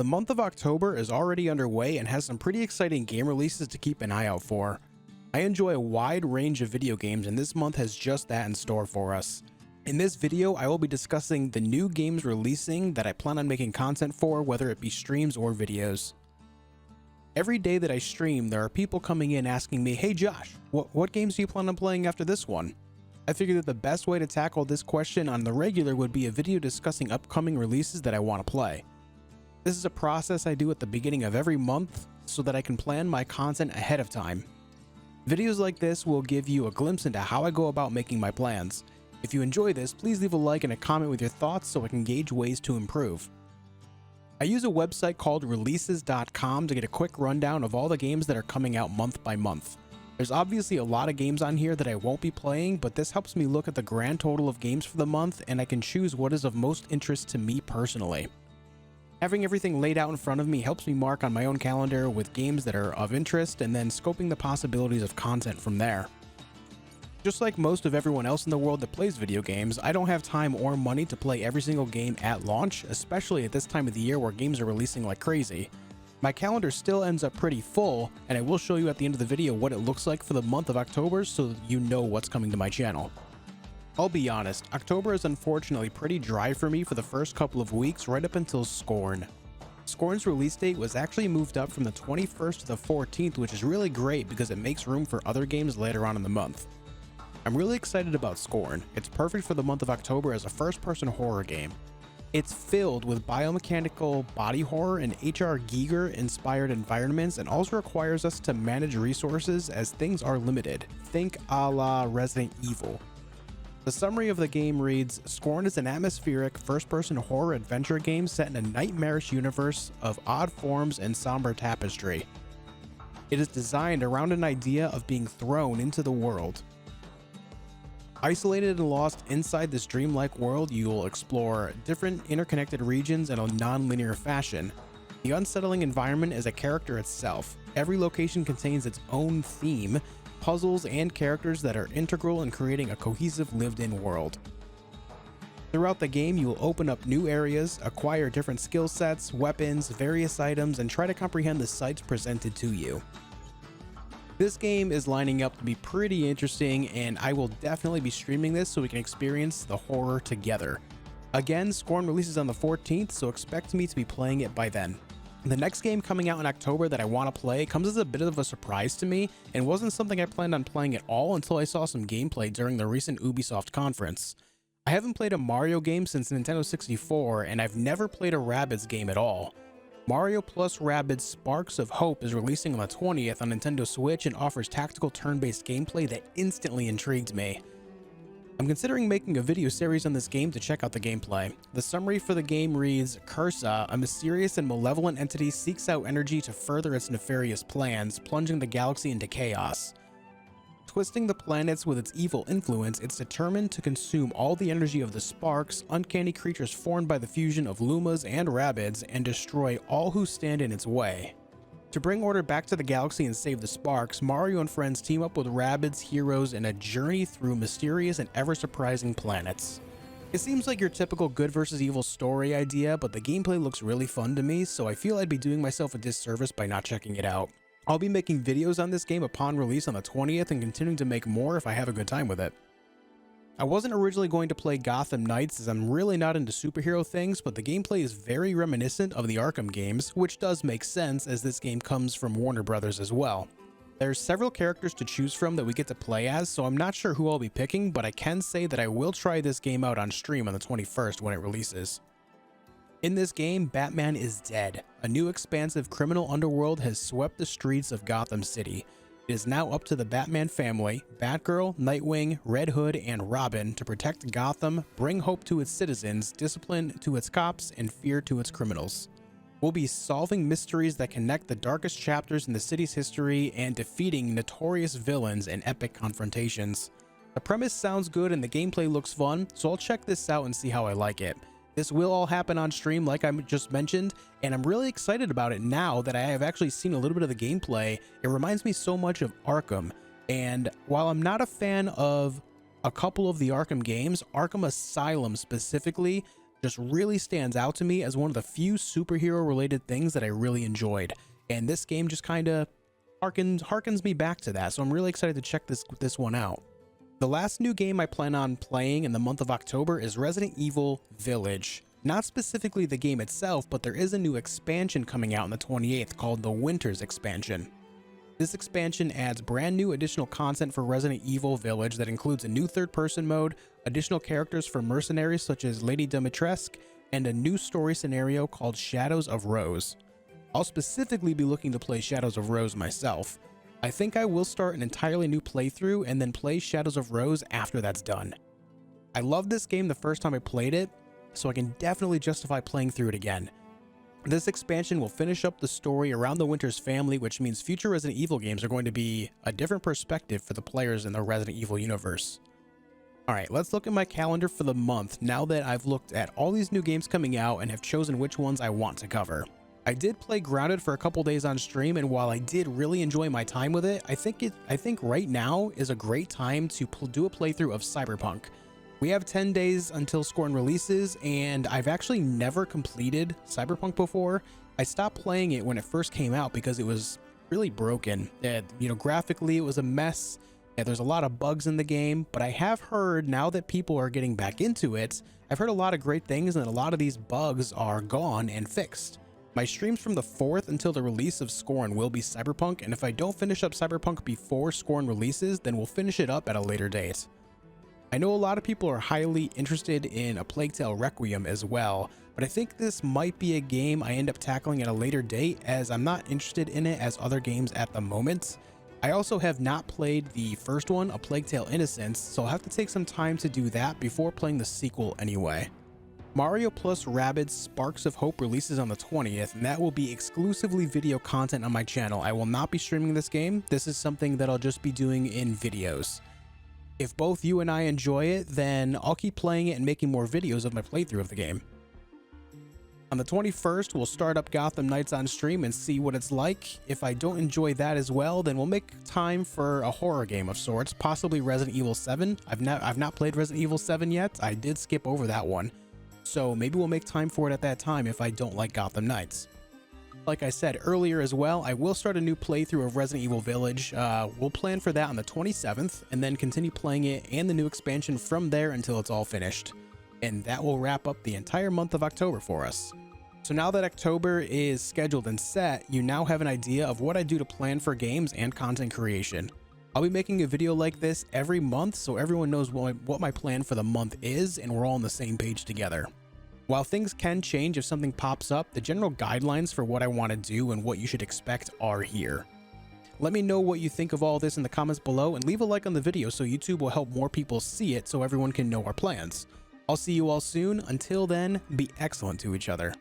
The month of October is already underway and has some pretty exciting game releases to keep an eye out for. I enjoy a wide range of video games, and this month has just that in store for us. In this video, I will be discussing the new games releasing that I plan on making content for, whether it be streams or videos. Every day that I stream, there are people coming in asking me, "Hey Josh, what games do you plan on playing after this one?" I figured that the best way to tackle this question on the regular would be a video discussing upcoming releases that I want to play. This is a process I do at the beginning of every month so that I can plan my content ahead of time. Videos like this will give you a glimpse into how I go about making my plans. If you enjoy this, please leave a like and a comment with your thoughts so I can gauge ways to improve. I use a website called Releasescom to get a quick rundown of all the games that are coming out month by month. There's obviously a lot of games on here that I won't be playing, but this helps me look at the grand total of games for the month, and I can choose what is of most interest to me personally. Having everything laid out in front of me helps me mark on my own calendar with games that are of interest and then scoping the possibilities of content from there. Just like most of everyone else in the world that plays video games, I don't have time or money to play every single game at launch, especially at this time of the year where games are releasing like crazy. My calendar still ends up pretty full, and I will show you at the end of the video what it looks like for the month of October so you know what's coming to my channel. I'll be honest, October is unfortunately pretty dry for me for the first couple of weeks right up until Scorn. Scorn's release date was actually moved up from the 21st to the 14th, which is really great because it makes room for other games later on in the month. I'm really excited about Scorn. It's perfect for the month of October as a first-person horror game. It's filled with biomechanical body horror and H.R. Giger-inspired environments, and also requires us to manage resources as things are limited. Think a la Resident Evil. The summary of the game reads, Scorn is an atmospheric first-person horror adventure game set in a nightmarish universe of odd forms and somber tapestry. It is designed around an idea of being thrown into the world. Isolated and lost inside this dreamlike world, you will explore different interconnected regions in a non-linear fashion. The unsettling environment is a character itself. Every location contains its own theme, puzzles, and characters that are integral in creating a cohesive lived-in world. Throughout the game, you will open up new areas, acquire different skill sets, weapons, various items, and try to comprehend the sights presented to you. This game is lining up to be pretty interesting, and I will definitely be streaming this so we can experience the horror together. Again, Scorn releases on the 14th, so expect me to be playing it by then. The next game coming out in October that I want to play comes as a bit of a surprise to me, and wasn't something I planned on playing at all until I saw some gameplay during the recent Ubisoft conference. I haven't played a Mario game since Nintendo 64, and I've never played a Rabbids game at all. Mario plus Rabbids Sparks of Hope is releasing on the 20th on Nintendo Switch and offers tactical turn-based gameplay that instantly intrigued me. I'm considering making a video series on this game to check out the gameplay. The summary for the game reads, Cursa, a mysterious and malevolent entity, seeks out energy to further its nefarious plans, plunging the galaxy into chaos. Twisting the planets with its evil influence, it's determined to consume all the energy of the Sparks, uncanny creatures formed by the fusion of Lumas and Rabbids, and destroy all who stand in its way. To bring order back to the galaxy and save the Sparks, Mario and friends team up with Rabbids heroes in a journey through mysterious and ever-surprising planets. It seems like your typical good versus evil story idea, but the gameplay looks really fun to me, so I feel I'd be doing myself a disservice by not checking it out. I'll be making videos on this game upon release on the 20th and continuing to make more if I have a good time with it. I wasn't originally going to play Gotham Knights as I'm really not into superhero things, but the gameplay is very reminiscent of the Arkham games, which does make sense as this game comes from Warner Brothers as well. There's several characters to choose from that we get to play as, so I'm not sure who I'll be picking, but I can say that I will try this game out on stream on the 21st when it releases. In this game, Batman is dead. A new expansive criminal underworld has swept the streets of Gotham City. It is now up to the Batman family, Batgirl, Nightwing, Red Hood, and Robin to protect Gotham, bring hope to its citizens, discipline to its cops, and fear to its criminals. We'll be solving mysteries that connect the darkest chapters in the city's history and defeating notorious villains in epic confrontations. The premise sounds good and the gameplay looks fun, so I'll check this out and see how I like it. This will all happen on stream like I just mentioned, and I'm really excited about it now that I have actually seen a little bit of the gameplay. It reminds me so much of Arkham, and while I'm not a fan of a couple of the Arkham games, Arkham Asylum specifically just really stands out to me as one of the few superhero related things that I really enjoyed. And this game just kind of harkens me back to that. So I'm really excited to check this one out. The last new game I plan on playing in the month of October is Resident Evil Village. Not specifically the game itself, but there is a new expansion coming out on the 28th called the Winter's Expansion. This expansion adds brand new additional content for Resident Evil Village that includes a new third-person mode, additional characters for mercenaries such as Lady Dimitrescu, and a new story scenario called Shadows of Rose. I'll specifically be looking to play Shadows of Rose myself. I think I will start an entirely new playthrough and then play Shadows of Rose after that's done. I loved this game the first time I played it, so I can definitely justify playing through it again. This expansion will finish up the story around the Winters family, which means future Resident Evil games are going to be a different perspective for the players in the Resident Evil universe. Alright, let's look at my calendar for the month now that I've looked at all these new games coming out and have chosen which ones I want to cover. I did play Grounded for a couple days on stream, and while I did really enjoy my time with it, I think right now is a great time to do a playthrough of Cyberpunk. We have 10 days until Scorn releases, and I've actually never completed Cyberpunk before. I stopped playing it when it first came out because it was really broken. Graphically, it was a mess. There's a lot of bugs in the game, but I have heard now that people are getting back into it, I've heard a lot of great things, and a lot of these bugs are gone and fixed. My streams from the 4th until the release of Scorn will be Cyberpunk, and if I don't finish up Cyberpunk before Scorn releases, then we'll finish it up at a later date. I know a lot of people are highly interested in A Plague Tale Requiem as well, but I think this might be a game I end up tackling at a later date as I'm not interested in it as other games at the moment. I also have not played the first one, A Plague Tale Innocence, so I'll have to take some time to do that before playing the sequel anyway. Mario plus Rabbids Sparks of Hope releases on the 20th, and that will be exclusively video content on my channel. I will not be streaming this game. This is something that I'll just be doing in videos. If both you and I enjoy it, then I'll keep playing it and making more videos of my playthrough of the game. On the 21st, we'll start up Gotham Knights on stream and see what it's like. If I don't enjoy that as well, then we'll make time for a horror game of sorts, possibly Resident Evil 7. I've not played Resident Evil 7 yet. I did skip over that one. So maybe we'll make time for it at that time if I don't like Gotham Knights. Like I said earlier as well, I will start a new playthrough of Resident Evil Village. We'll plan for that on the 27th and then continue playing it and the new expansion from there until it's all finished. And that will wrap up the entire month of October for us. So now that October is scheduled and set, you now have an idea of what I do to plan for games and content creation. I'll be making a video like this every month so everyone knows what my plan for the month is and we're all on the same page together. While things can change if something pops up, the general guidelines for what I want to do and what you should expect are here. Let me know what you think of all this in the comments below and leave a like on the video so YouTube will help more people see it so everyone can know our plans. I'll see you all soon. Until then, be excellent to each other.